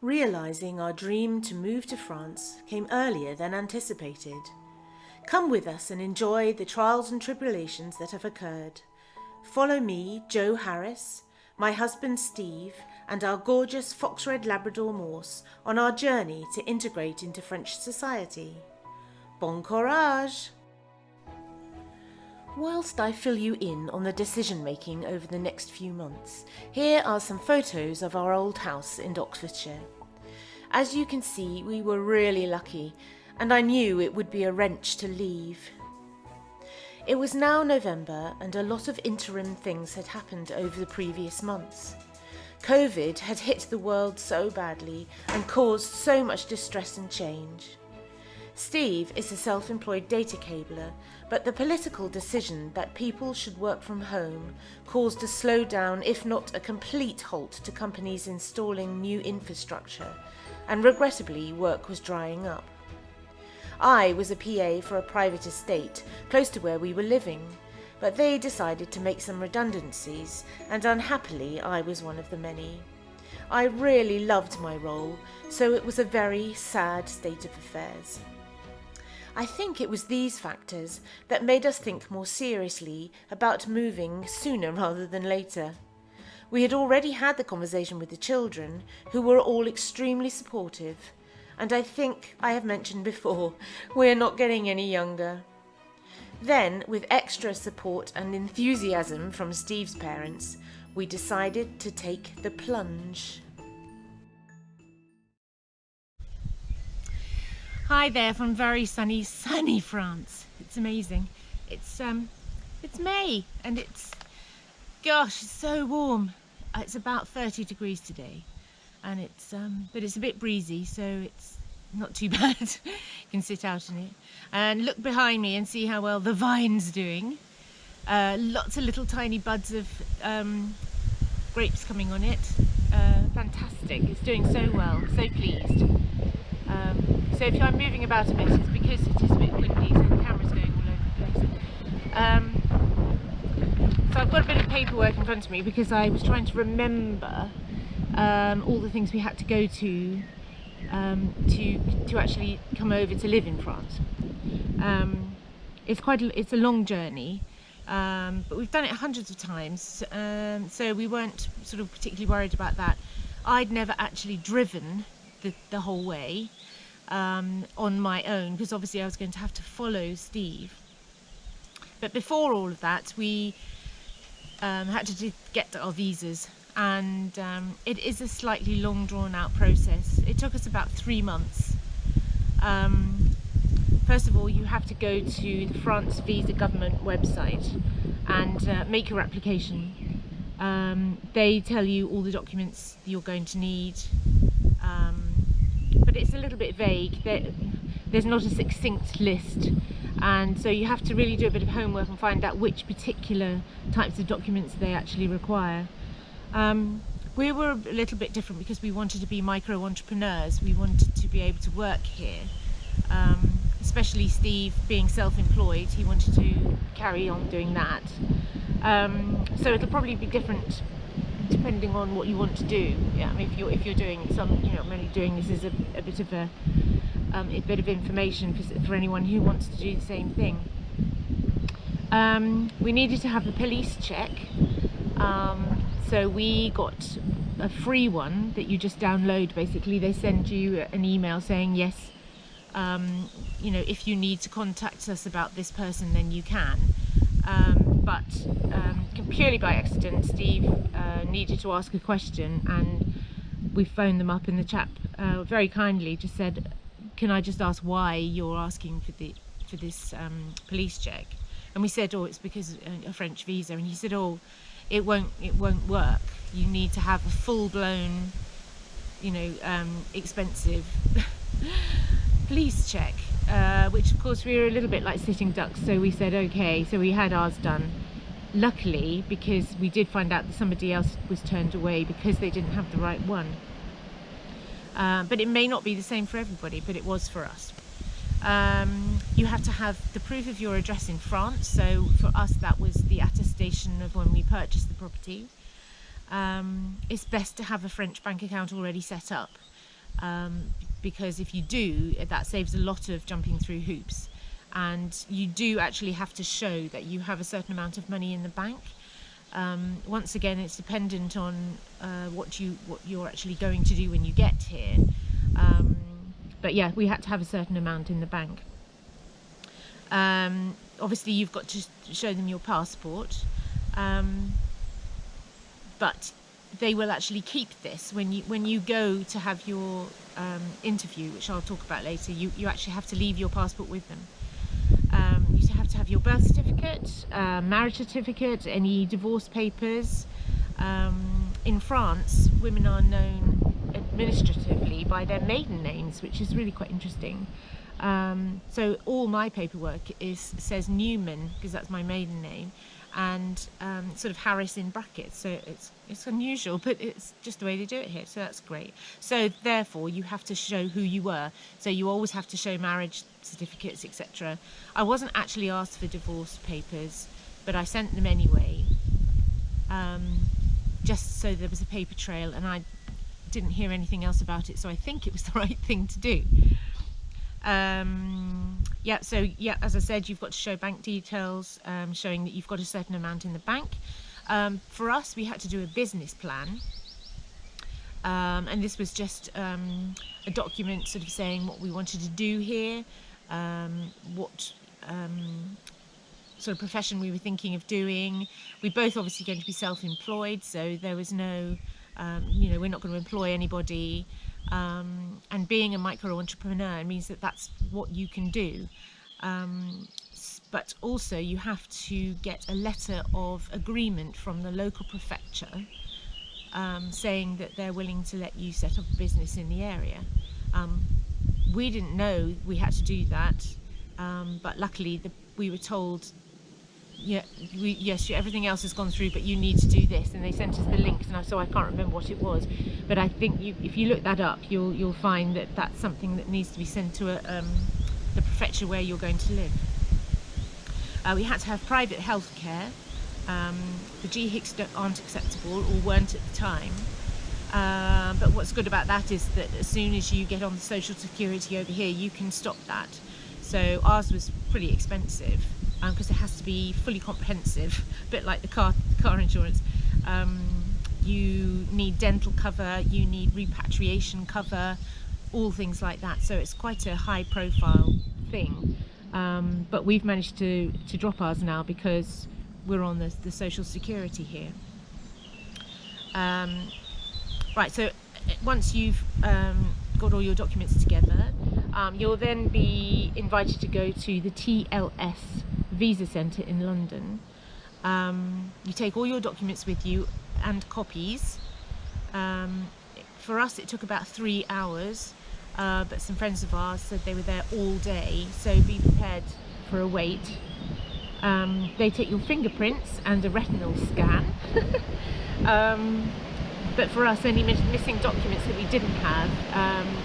Realising our dream to move to France came earlier than anticipated. Come with us and enjoy the trials and tribulations that have occurred. Follow me, Jo Harris, my husband Steve, and our gorgeous fox red Labrador Morse on our journey to integrate into French society. Bon courage! Whilst I fill you in on the decision making over the next few months, here are some photos of our old house in Oxfordshire. As you can see, we were really lucky, and I knew it would be a wrench to leave. It was now November, and a lot of interim things had happened over the previous months. COVID had hit the world so badly and caused so much distress and change. Steve is a self-employed data cabler, but the political decision that people should work from home caused a slowdown, if not a complete halt, to companies installing new infrastructure, and regrettably work was drying up. I was a PA for a private estate close to where we were living, but they decided to make some redundancies, and unhappily I was one of the many. I really loved my role, so it was a very sad state of affairs. I think it was these factors that made us think more seriously about moving sooner rather than later. We had already had the conversation with the children, who were all extremely supportive, and I think I have mentioned before, we're not getting any younger. Then, with extra support and enthusiasm from Steve's parents, we decided to take the plunge. Hi there from very sunny France. It's amazing. It's May and it's so warm. It's about 30 degrees today, and but it's a bit breezy, so it's not too bad. You can sit out in it and look behind me and see how well the vine's doing. Lots of little tiny buds of grapes coming on it. Fantastic. It's doing so well. So pleased. So if I'm moving about a bit, it's because it is a bit windy, so the camera's going all over the place. So I've got a bit of paperwork in front of me because I was trying to remember all the things we had to go to actually come over to live in France. It's a long journey, but we've done it hundreds of times, so we weren't sort of particularly worried about that. I'd never actually driven the whole way on my own, because obviously I was going to have to follow Steve. But before all of that, we had to get our visas, and it is a slightly long drawn out process. It took us about 3 months. First of all, you have to go to the France Visa government website and make your application. They tell you all the documents you're going to need, but it's a little bit vague. There's not a succinct list, and so you have to really do a bit of homework and find out which particular types of documents they actually require. We were a little bit different because we wanted to be micro-entrepreneurs. We wanted to be able to work here, especially Steve being self-employed. He wanted to carry on doing that. So it'll probably be different depending on what you want to do. Yeah, I mean, if you're doing some, I'm only doing this as a bit of information for anyone who wants to do the same thing. We needed to have the police check, so we got a free one that you just download. Basically, they send you an email saying yes, if you need to contact us about this person, then you can. But purely by accident, Steve needed to ask a question, and we phoned them up, and the chap very kindly just said, "Can I just ask why you're asking for this police check?" And we said, "Oh, it's because a French visa." And he said, "Oh, it won't work. You need to have a full-blown, expensive police check." Which of course we were a little bit like sitting ducks, so we said okay. So we had ours done. Luckily, because we did find out that somebody else was turned away because they didn't have the right one. But it may not be the same for everybody, but it was for us. You have to have the proof of your address in France. So for us, that was the attestation of when we purchased the property. It's best to have a French bank account already set up. because if you do, that saves a lot of jumping through hoops. And you do actually have to show that you have a certain amount of money in the bank. Once again, it's dependent on what you're actually going to do when you get here. But yeah, we had to have a certain amount in the bank. Obviously, you've got to show them your passport, but they will actually keep this when you go to have your interview, which I'll talk about later. You actually have to leave your passport with them. You have to have your birth certificate, marriage certificate, any divorce papers. In France, women are known administratively by their maiden names, which is really quite interesting. So all my paperwork says Newman, because that's my maiden name, and sort of Harris in brackets. So it's unusual, but it's just the way they do it here. So that's great. So therefore, you have to show who you were. So you always have to show marriage certificates, etc. I wasn't actually asked for divorce papers, but I sent them anyway, just so there was a paper trail, and I didn't hear anything else about it. So I think it was the right thing to do. So as I said, you've got to show bank details, showing that you've got a certain amount in the bank. For us, we had to do a business plan, and this was just a document sort of saying what we wanted to do here, what sort of profession we were thinking of doing. We're both obviously going to be self-employed, so there was no, we're not going to employ anybody. And being a micro-entrepreneur means that that's what you can do. But also you have to get a letter of agreement from the local prefecture saying that they're willing to let you set up a business in the area. We didn't know we had to do that, but luckily we were told, yes, everything else has gone through, but you need to do this, and they sent us the links, and so I can't remember what it was, but I think if you look that up, you'll find that that's something that needs to be sent to the prefecture where you're going to live. We had to have private health care. The GHICs aren't acceptable, or weren't at the time, but what's good about that is that as soon as you get on the social security over here, you can stop that. So ours was pretty expensive, because it has to be fully comprehensive, a bit like the car insurance. You need dental cover, you need repatriation cover, all things like that. So it's quite a high profile thing. But we've managed to drop ours now because we're on the social security here. Right, so once you've got all your documents together, you'll then be invited to go to the TLS Visa Centre in London. You take all your documents with you and copies. For us it took about 3 hours, but some friends of ours said they were there all day, so be prepared for a wait. They take your fingerprints and a retinal scan. But for us, any missing documents that we didn't have,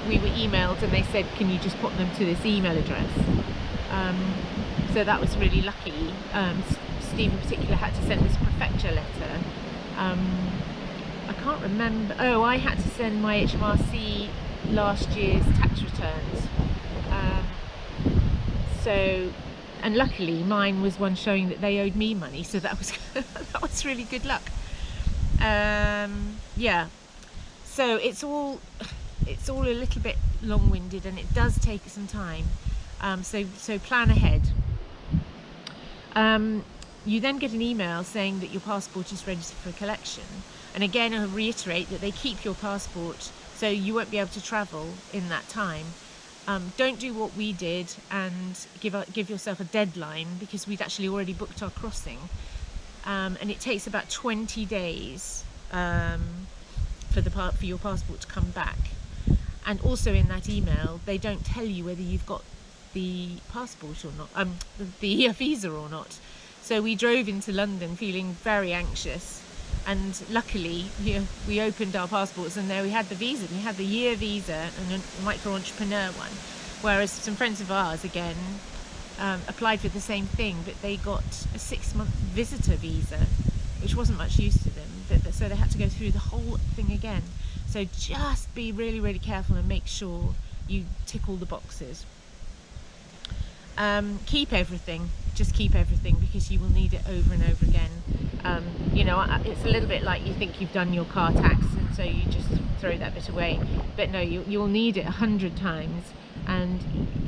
we were emailed, and they said, can you just put them to this email address? So that was really lucky. Steve in particular had to send this prefecture letter. I can't remember. Oh, I had to send my HMRC last year's tax returns. And luckily mine was one showing that they owed me money, so that was that was really good luck. Yeah, so it's all a little bit long-winded, and it does take some time. So plan ahead. You then get an email saying that your passport is ready for collection, and again I'll reiterate that they keep your passport, so you won't be able to travel in that time. Don't do what we did and give yourself a deadline, because we'd actually already booked our crossing, and it takes about 20 days for your passport to come back. And also in that email they don't tell you whether you've got the passport or not, the visa or not. So we drove into London feeling very anxious, and luckily we opened our passports, and there we had the visa. We had the year visa and a micro-entrepreneur one, whereas some friends of ours again applied for the same thing, but they got a 6-month visitor visa, which wasn't much use to them, so they had to go through the whole thing again. So just be really, really careful and make sure you tick all the boxes. Keep everything, just keep everything, because you will need it over and over again. You know, it's a little bit like you think you've done your car tax and so you just throw that bit away, but no, you'll need it 100 times, and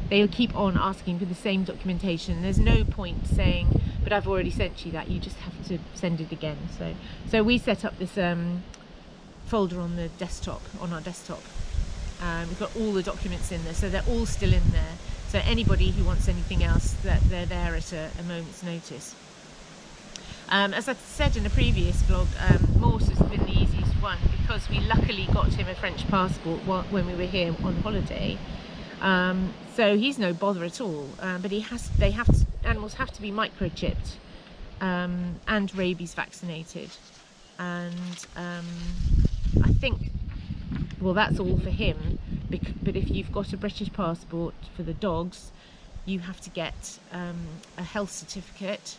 they'll keep on asking for the same documentation. There's no point saying, but I've already sent you that. You just have to send it again. So we set up this folder on the desktop, on our desktop. We've got all the documents in there, so they're all still in there. So anybody who wants anything else, that they're there at a moment's notice. As I said in a previous vlog, Morse has been the easiest one, because we luckily got him a French passport when we were here on holiday. So he's no bother at all. But animals have to be microchipped and rabies vaccinated. And I think, well, that's all for him. But if you've got a British passport for the dogs, you have to get a health certificate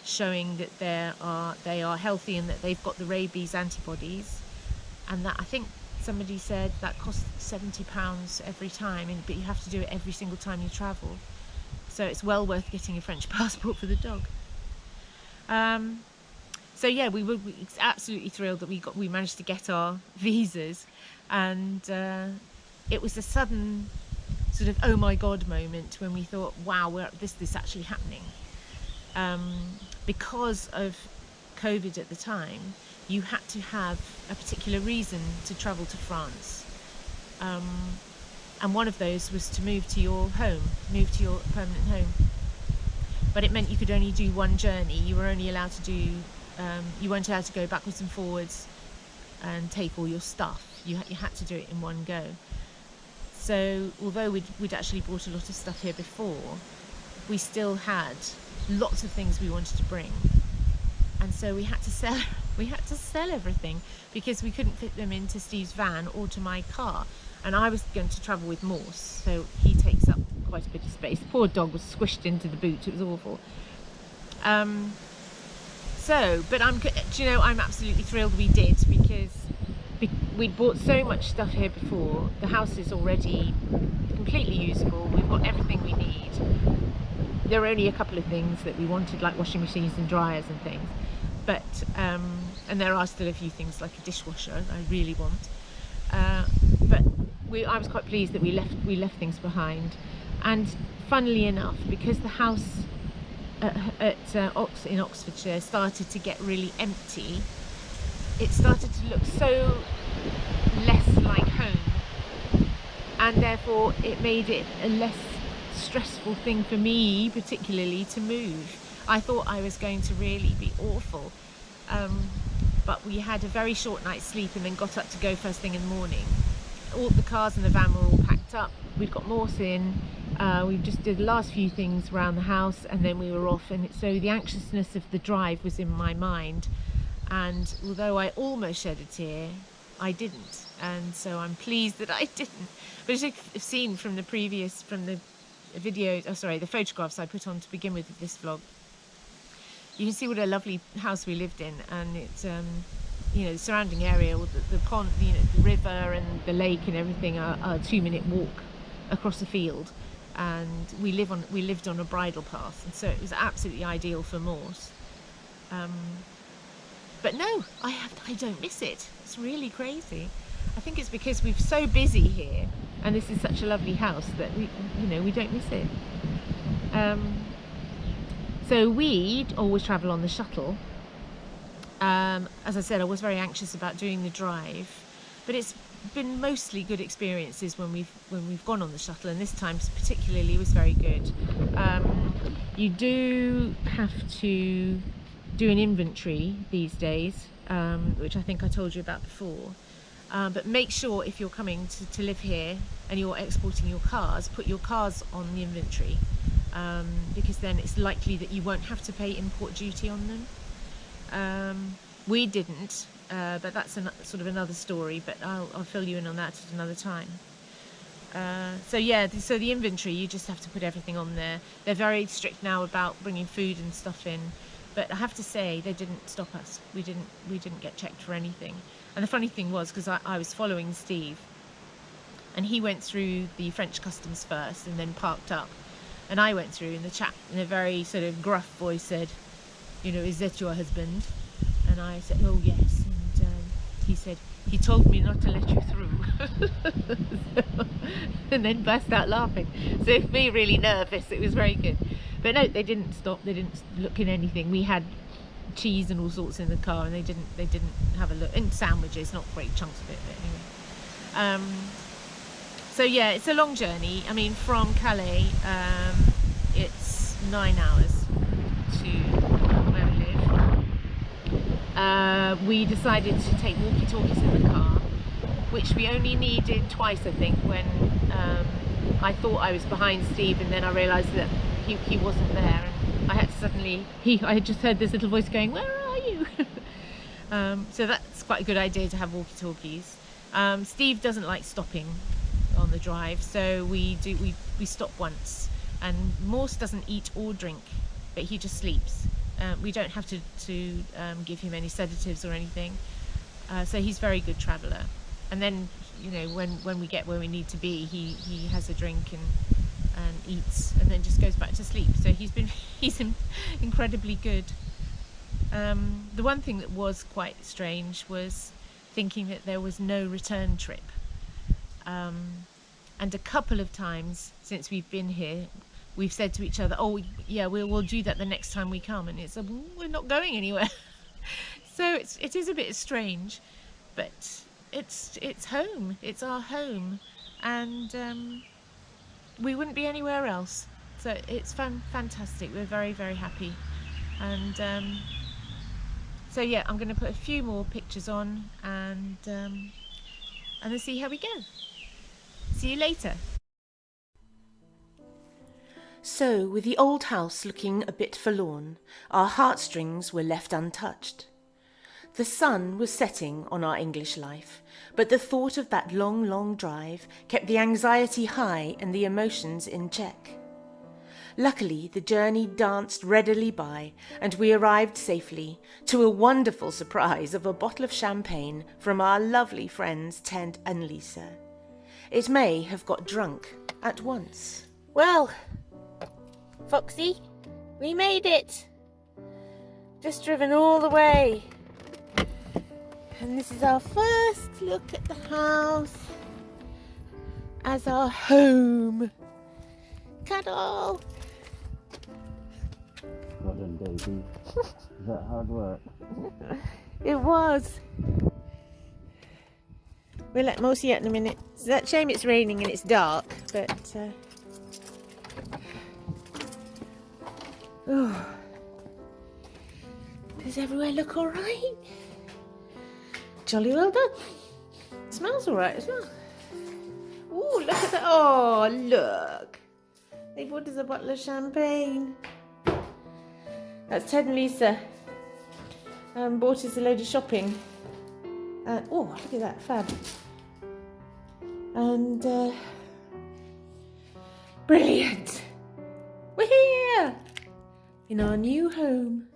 showing that they are healthy and that they've got the rabies antibodies. And that, I think somebody said, that costs £70 every time, but you have to do it every single time you travel. So it's well worth getting a French passport for the dog. So yeah, we were absolutely thrilled that we managed to get our visas, and it was a sudden sort of oh my god moment when we thought, wow, this is actually happening. Because of COVID at the time, you had to have a particular reason to travel to France, and one of those was to move to your permanent home. But it meant you could only do one journey. You were only allowed to do you weren't allowed to go backwards and forwards and take all your stuff. You had to do it in one go. So although we'd actually brought a lot of stuff here before, we still had lots of things we wanted to bring, and so we had to sell everything, because we couldn't fit them into Steve's van or to my car. And I was going to travel with Morse, so he takes up quite a bit of space. The poor dog was squished into the boot. It was awful. But I'm absolutely thrilled we did, because we'd bought so much stuff here before. The house is already completely usable. We've got everything we need. There are only a couple of things that we wanted, like washing machines and dryers and things. But and there are still a few things like a dishwasher I really want. But I was quite pleased that we left things behind. And funnily enough, because the house in Oxfordshire started to get really empty, it started to look so less like home, and therefore it made it a less stressful thing for me particularly to move. I thought I was going to really be awful, but we had a very short night's sleep and then got up to go first thing in the morning. All the cars and the van were all packed up. We'd got Morse in. We just did the last few things around the house, and then we were off. And so the anxiousness of the drive was in my mind, and although I almost shed a tear, I didn't, and so I'm pleased that I didn't. But as you've seen from the the photographs I put on to begin with this vlog, you can see what a lovely house we lived in, and it's the surrounding area, or the pond, the river and the lake and everything are a 2-minute walk across the field, and we lived on a bridle path, and so it was absolutely ideal for Morse. But no, I don't miss it. It's really crazy. I think it's because we're so busy here, and this is such a lovely house, that we don't miss it. So we'd always travel on the shuttle. As I said, I was very anxious about doing the drive, but it's been mostly good experiences when we've gone on the shuttle, and this time particularly was very good. You do have to do an inventory these days, which I think I told you about before. But make sure, if you're coming to live here and you're exporting your cars, put your cars on the inventory, because then it's likely that you won't have to pay import duty on them. We didn't, but that's sort of another story, but I'll fill you in on that at another time. So the inventory, you just have to put everything on there. They're very strict now about bringing food and stuff in. But I have to say, they didn't stop us. We didn't get checked for anything. And the funny thing was, because I was following Steve, and he went through the French customs first and then parked up. And I went through, and the chap in a very sort of gruff voice said, you know, "Is that your husband?" And I said, "Oh, yes." And he said, "He told me not to let you through." And then burst out laughing. So it made me really nervous. It was very good. But no, they didn't stop. They didn't look in anything. We had cheese and all sorts in the car, and they didn't have a look. And sandwiches, not great chunks of it, but anyway. So yeah, it's a long journey. I mean, from Calais, it's 9 hours to where we live. We decided to take walkie-talkies in the car, which we only needed twice, I think, when I thought I was behind Steve, and then I realised that he wasn't there, and I had to suddenly, I had just heard this little voice going, "Where are you?" So that's quite a good idea to have walkie-talkies. Steve doesn't like stopping on the drive, so we stop once, and Morse doesn't eat or drink, but he just sleeps. We don't have to give him any sedatives or anything, so he's a very good traveller. And then, you know, when we get where we need to be, he has a drink and eats, and then just goes back to sleep. So he's incredibly good. The one thing that was quite strange was thinking that there was no return trip. And a couple of times since we've been here, we've said to each other, "Oh yeah, we'll do that the next time we come," and it's we're not going anywhere. So it is a bit strange, but it's home. It's our home, and we wouldn't be anywhere else. So it's fantastic. We're very, very happy, and so yeah, I'm going to put a few more pictures on, and then see how we go. See you later. So, with the old house looking a bit forlorn, our heartstrings were left untouched. The sun was setting on our English life, but the thought of that long, long drive kept the anxiety high and the emotions in check. Luckily, the journey danced readily by, and we arrived safely, to a wonderful surprise of a bottle of champagne from our lovely friends Ted and Lisa. It may have got drunk at once. Well, Foxy, we made it. Just driven all the way. And this is our first look at the house as our home. Cuddle. Well done, Daisy. Is that hard work? It was. We'll let Mosi out in a minute. It's a shame it's raining and it's dark, but does everywhere look all right? Jolly well done. Smells all right as well. Ooh, look at that. Oh, look. They bought us a bottle of champagne. That's Ted and Lisa. Bought us a load of shopping. Oh, look at that, fab. And brilliant. We're here in our new home.